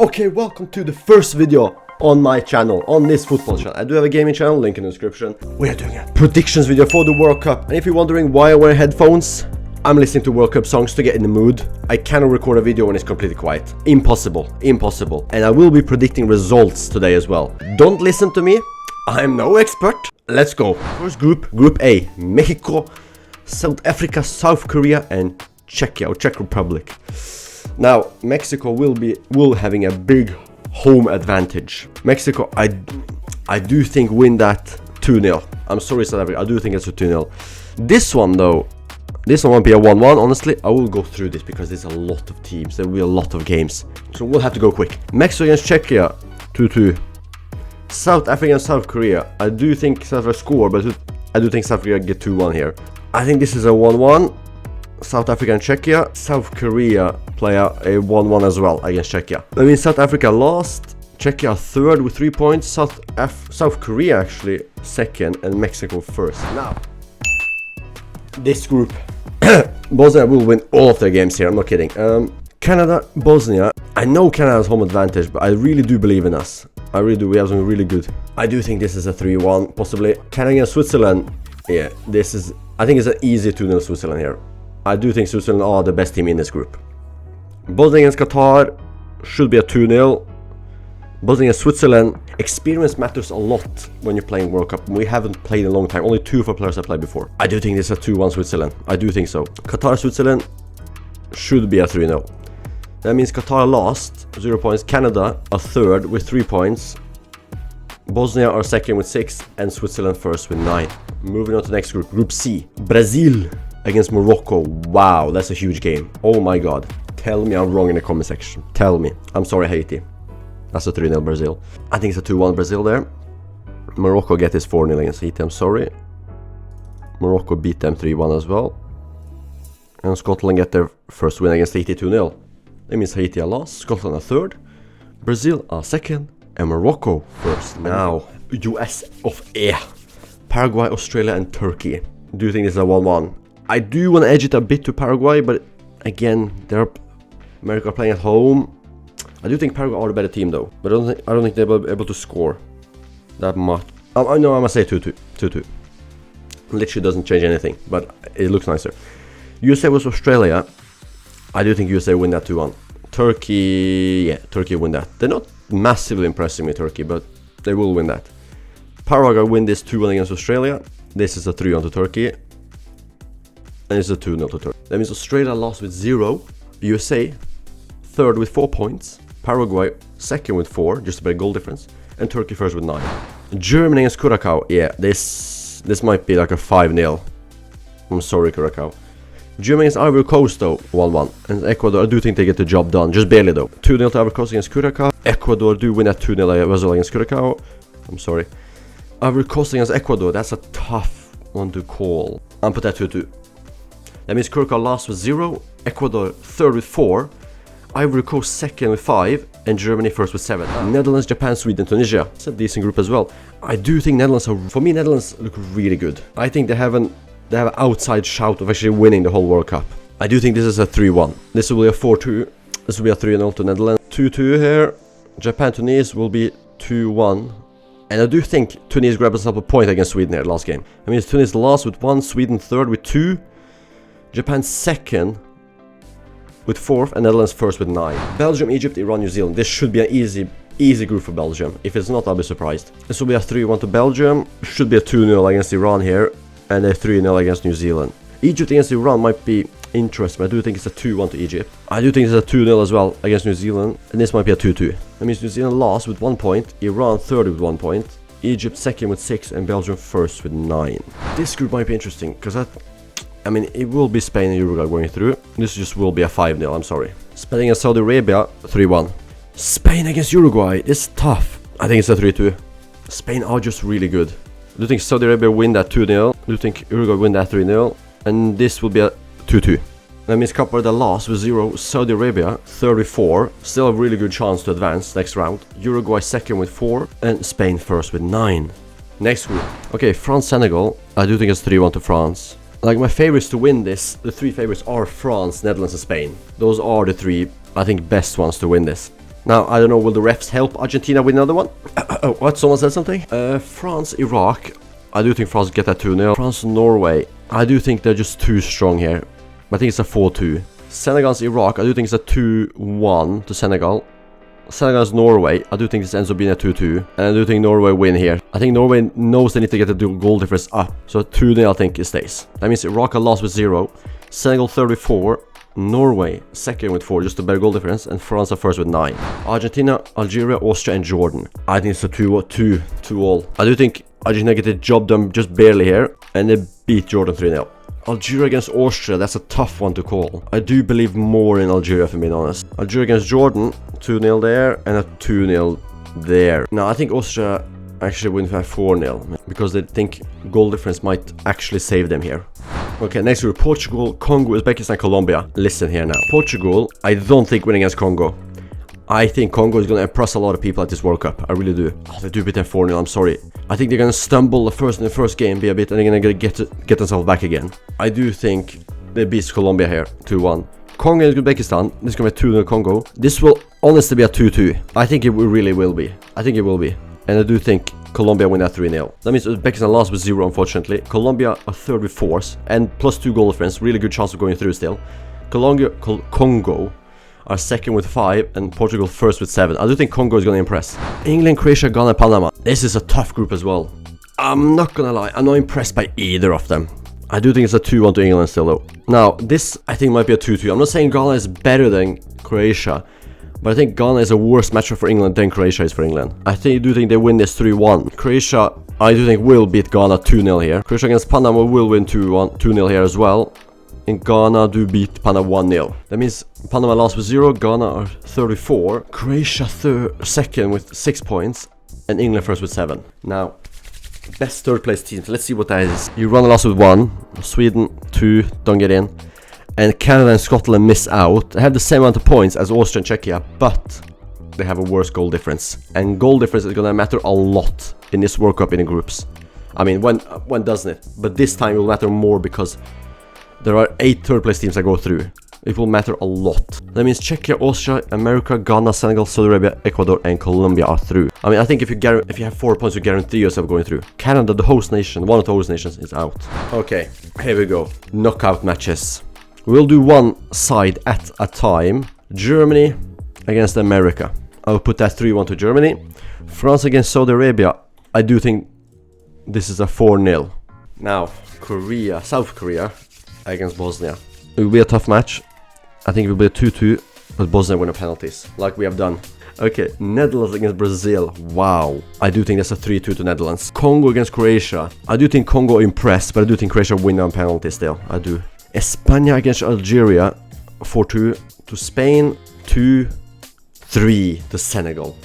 Okay, welcome to the first video on my channel, on this football channel. I do have a gaming channel, link in the description. We are doing a predictions video for the World Cup. And if you're wondering why I wear headphones, I'm listening to World Cup songs to get in the mood. I cannot record a video when it's completely quiet. Impossible. And I will be predicting results today as well. Don't listen to me. I'm no expert. Let's go. First group, Group A. Mexico, South Africa, South Korea, and Czechia, or Czech Republic. Now, Mexico will having a big home advantage. Mexico, I do think win that 2-0. I'm sorry, South Africa, I do think it's a 2-0. This one though, this one won't be a 1-1. Honestly, I will go through this because there's a lot of teams. There will be a lot of games. So we'll have to go quick. Mexico against Czechia, 2-2. South Africa and South Korea. I do think South Africa score, but I do think South Africa get 2-1 here. I think this is a 1-1. South Africa and Czechia. South Korea play a 1-1 as well against Czechia. I mean, South Africa lost, Czechia third with 3 points, South Korea actually second, and Mexico first. Now, this group, Bosnia will win all of their games here, I'm not kidding. Canada, Bosnia, I know Canada has home advantage, but I really do believe in us. I really do, we have something really good. I do think this is a 3-1, possibly. Canada against Switzerland, yeah, this is, I think it's an easy 2-0 Switzerland here. I do think Switzerland are the best team in this group. Bosnia against Qatar should be a 2-0. Bosnia against Switzerland, experience matters a lot when you're playing World Cup. We haven't played in a long time. Only 2 of our players have played before. I do think this is a 2-1 Switzerland. I do think so. Qatar Switzerland should be a 3-0. That means Qatar lost 0 points. Canada are third with 3 points. Bosnia are second with 6, and Switzerland first with 9. Moving on to the next group, Group C. Brazil against Morocco. Wow, that's a huge game. Oh my god. Tell me I'm wrong in the comment section. Tell me. I'm sorry, Haiti. That's a 3-0 Brazil. I think it's a 2-1 Brazil there. Morocco get this 4-0 against Haiti. I'm sorry. Morocco beat them 3-1 as well. And Scotland get their first win against Haiti 2-0. That means Haiti are last, Scotland are third, Brazil are second, and Morocco first. Now, US of A. Paraguay, Australia, and Turkey. Do you think this is a 1-1? I do want to edge it a bit to Paraguay, but again, America are playing at home. I do think Paraguay are the better team though, but I don't think they'll be able to score that much. I know I'm gonna say 2-2. 2-2. Literally doesn't change anything, but it looks nicer. USA was Australia. I do think USA win that 2-1. Turkey, yeah, Turkey win that. They're not massively impressing me, Turkey, but they will win that. Paraguay win this 2-1 against Australia. This is a 3-1 to Turkey. And it's a 2-0 to Turkey. That means Australia lost with 0. USA third with 4 points. Paraguay second with 4, just about a goal difference. And Turkey first with 9. Germany against Curacao. Yeah, this might be like a 5-0. I'm sorry, Curacao. Germany against Ivory Coast though, 1-1. And Ecuador, I do think they get the job done, just barely though. 2-0 to Ivory Coast against Curacao. Ecuador do win that 2-0 as well against Curacao. I'm sorry. Ivory Coast against Ecuador, that's a tough one to call. I'll put that 2-2. That means Curacao last with 0, Ecuador third with 4, Ivory Coast second with 5, and Germany first with 7. Netherlands, Japan, Sweden, Tunisia. It's a decent group as well. I do think Netherlands are, for me, Netherlands look really good. I think they have an outside shout of actually winning the whole World Cup. I do think this is a 3-1. This will be a 4-2. This will be a 3-0 to Netherlands. 2-2 here. Japan, Tunisia will be 2-1. And I do think Tunisia grabbed us up a point against Sweden here last game. I mean, Tunisia lost with 1, Sweden third with 2, Japan second with 4th, and Netherlands first with 9. Belgium, Egypt, Iran, New Zealand. This should be an easy group for Belgium. If it's not, I'll be surprised. This will be a 3-1 to Belgium. Should be a 2-0 against Iran here, and a 3-0 against New Zealand. Egypt against Iran might be interesting, but I do think it's a 2-1 to Egypt. I do think it's a 2-0 as well against New Zealand, and this might be a 2-2. That means New Zealand lost with 1 point, Iran third with 1 point, Egypt second with 6, and Belgium first with 9. This group might be interesting, because I mean, it will be Spain and Uruguay going through. This just will be a 5-0, I'm sorry. Spain against Saudi Arabia, 3-1. Spain against Uruguay, this is tough. I think it's a 3-2. Spain are just really good. Do you think Saudi Arabia win that 2-0? Do you think Uruguay win that 3-0? And this will be a 2-2. That means Cape Verde lost with 0. Saudi Arabia 34. Still a really good chance to advance next round. Uruguay second with 4. And Spain first with 9. Next group. Okay, France-Senegal. I do think it's 3-1 to France. Like, my favorites to win this, the 3 favorites are France, Netherlands and Spain. Those are the 3, I think, best ones to win this. Now, I don't know, will the refs help Argentina win another one? What? Someone said something? France, Iraq. I do think France get that 2-0. France, Norway. I do think they're just too strong here. I think it's a 4-2. Senegal's Iraq. I do think it's a 2-1 to Senegal. Senegal's Norway. I do think this ends up being a 2-2. And I do think Norway win here. I think Norway knows they need to get the goal difference up. So 2-0 I think it stays. That means Iraq lost with 0. Senegal 34. Norway second with 4, just a better goal difference, and France are first with 9. Argentina, Algeria, Austria, and Jordan. I think it's a 2-all. I do think Argentina get the job done just barely here, and they beat Jordan 3-0. Algeria against Austria, that's a tough one to call. I do believe more in Algeria, if I'm being honest. Algeria against Jordan, 2-0 there, and a 2-0 there. Now, I think Austria actually win by 4-0, because they think goal difference might actually save them here. Okay, next group, Portugal, Congo, Uzbekistan, Colombia. Listen here now. Portugal, I don't think winning against Congo. I think Congo is going to impress a lot of people at this World Cup. I really do. Oh, they do beat them 4-0, I'm sorry. I think they're going to stumble in the first game, be a bit, and they're going to get themselves back again. I do think they beat Colombia here, 2-1. Congo and Uzbekistan, this is going to be 2-0 Congo. This will honestly be a 2-2. I think it really will be. I think it will be. And I do think Colombia win at 3-0. That means Uzbekistan lost with 0, unfortunately. Colombia are third with 4, and plus 2 goal difference. Really good chance of going through still. Congo are second with 5, and Portugal first with 7. I do think Congo is going to impress. England, Croatia, Ghana, Panama. This is a tough group as well. I'm not going to lie, I'm not impressed by either of them. I do think it's a 2-1 to England still though. Now, this I think might be a 2-2. I'm not saying Ghana is better than Croatia, but I think Ghana is a worse matchup for England than Croatia is for England. I do think they win this 3-1. Croatia, I do think will beat Ghana 2-0 here. Croatia against Panama will win 2-0 here as well. And Ghana do beat Panama 1-0. That means Panama lost with 0, Ghana are 34. Croatia second with 6 points, and England first with 7. Now, best third place teams. Let's see what that is. Iran lost with 1, Sweden 2, don't get in. And Canada and Scotland miss out. They have the same amount of points as Austria and Czechia, but they have a worse goal difference. And goal difference is going to matter a lot in this World Cup in the groups. I mean, when doesn't it? But this time it will matter more because there are 8 third place teams that go through. It will matter a lot. That means Czechia, Austria, America, Ghana, Senegal, Saudi Arabia, Ecuador, and Colombia are through. I mean, I think if you have 4 points, you guarantee yourself going through. Canada, the host nation, one of the host nations, is out. Okay, here we go. Knockout matches. We'll do one side at a time. Germany against America. I'll put that 3-1 to Germany. France against Saudi Arabia. I do think this is a 4-0. Now, South Korea against Bosnia. It will be a tough match. I think it will be a 2-2, but Bosnia win the penalties, like we have done. Okay, Netherlands against Brazil. Wow. I do think that's a 3-2 to Netherlands. Congo against Croatia. I do think Congo impressed, but I do think Croatia win on penalties still. I do. España against Algeria. 4-2 to Spain. 2-3 to Senegal.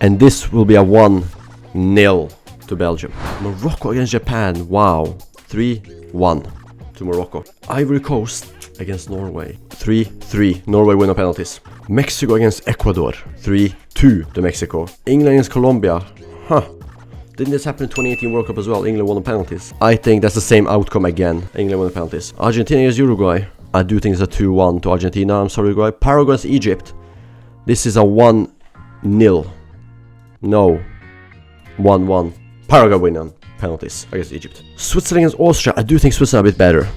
And this will be a 1-0 to Belgium. Morocco against Japan. Wow. 3-1 to Morocco. Ivory Coast against Norway. 3-3. Norway win on penalties. Mexico against Ecuador. 3-2 to Mexico. England against Colombia. Didn't this happen in 2018 World Cup as well? England won on penalties. I think that's the same outcome again. England won the penalties. Argentina against Uruguay. I do think it's a 2-1 to Argentina. I'm sorry, Uruguay. Paraguay against Egypt. This is a 1-0. No. 1-1. Paraguay win on penalties against Egypt. Switzerland against Austria. I do think Switzerland a bit better.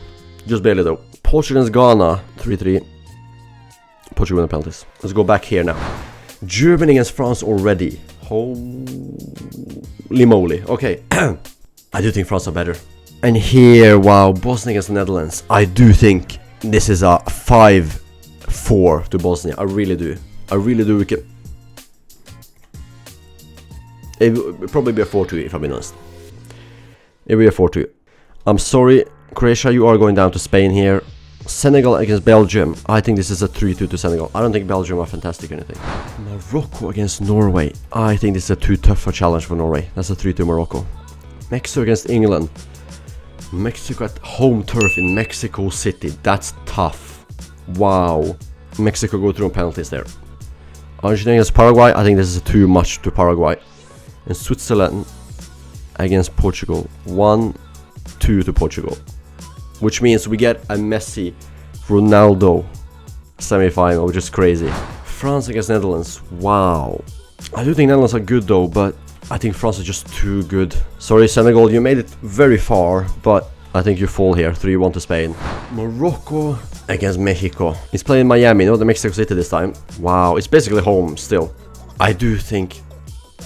Just barely though. Portugal against Ghana. 3-3. Portugal win on penalties. Let's go back here now. Germany against France already. Holy moly. Okay. I do think France are better. And here, wow, Bosnia against the Netherlands. I do think this is a 5-4 to Bosnia. I really do. I really do. It will probably be a 4-2 if I'm being honest. It will be a 4-2. I'm sorry, Croatia, you are going down to Spain here. Senegal against Belgium. I think this is a 3-2 to Senegal. I don't think Belgium are fantastic or anything. Morocco against Norway. I think this is a too tough a challenge for Norway. That's a 3-2 Morocco. Mexico against England. Mexico at home turf in Mexico City. That's tough. Wow. Mexico go through on penalties there. Argentina against Paraguay. I think this is too much to Paraguay. And Switzerland against Portugal. 1-2 to Portugal. Which means we get a Messi Ronaldo semi-final, which is crazy. France against Netherlands. Wow. I do think Netherlands are good though, but I think France is just too good. Sorry, Senegal, you made it very far, but I think you fall here. 3-1 to Spain. Morocco against Mexico. It's playing in Miami, no, the Mexico City this time. Wow, it's basically home still. I do think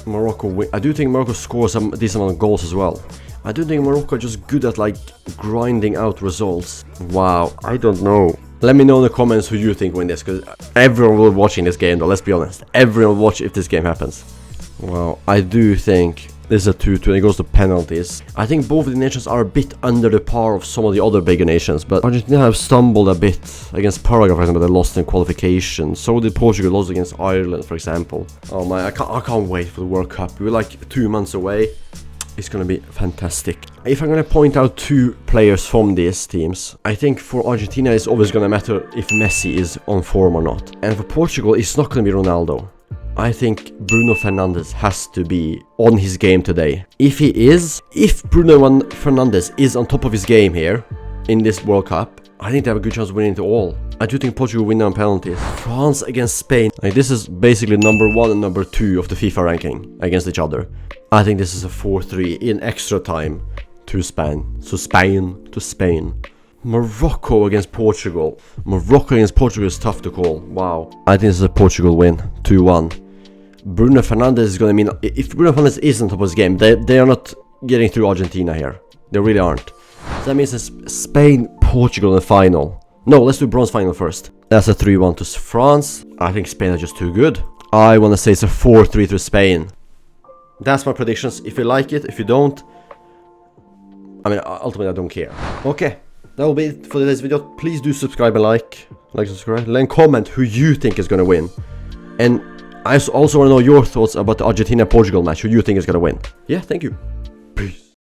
Morocco scores a decent amount of goals as well. I do think Morocco are just good at like grinding out results. Wow, I don't know. Let me know in the comments who you think win this, because everyone will be watching this game though, let's be honest. Everyone will watch if this game happens. Wow, I do think this is a 2-2 and it goes to penalties. I think both of the nations are a bit under the par of some of the other bigger nations, but Argentina have stumbled a bit against Paraguay, for example. They lost in qualification. So did Portugal, lost against Ireland, for example. Oh my, I can't wait for the World Cup. We're like 2 months away. It's gonna be fantastic. If I'm gonna point out 2 players from these teams, I think for Argentina it's always gonna matter if Messi is on form or not. And for Portugal, it's not gonna be Ronaldo. I think Bruno Fernandes has to be on his game today. If Bruno Fernandes is on top of his game here in this World Cup, I think they have a good chance of winning it all. I do think Portugal will win on penalties. France against Spain. Like, this is basically number 1 and number 2 of the FIFA ranking against each other. I think this is a 4-3 in extra time to Spain. So Spain to Spain. Morocco against Portugal. Morocco against Portugal is tough to call. Wow. I think this is a Portugal win. 2-1. Bruno Fernandes is going to mean... If Bruno Fernandes is on top of his game, they are not getting through Argentina here. They really aren't. So that means it's Spain-Portugal in the final. No, let's do bronze final first. That's a 3-1 to France. I think Spain are just too good. I want to say it's a 4-3 to Spain. That's my predictions. If you like it, if you don't... I mean, ultimately I don't care. Okay, that will be it for today's video. Please do subscribe and like, subscribe, and comment who you think is going to win. And I also want to know your thoughts about the Argentina-Portugal match, who you think is going to win. Yeah, thank you. Peace.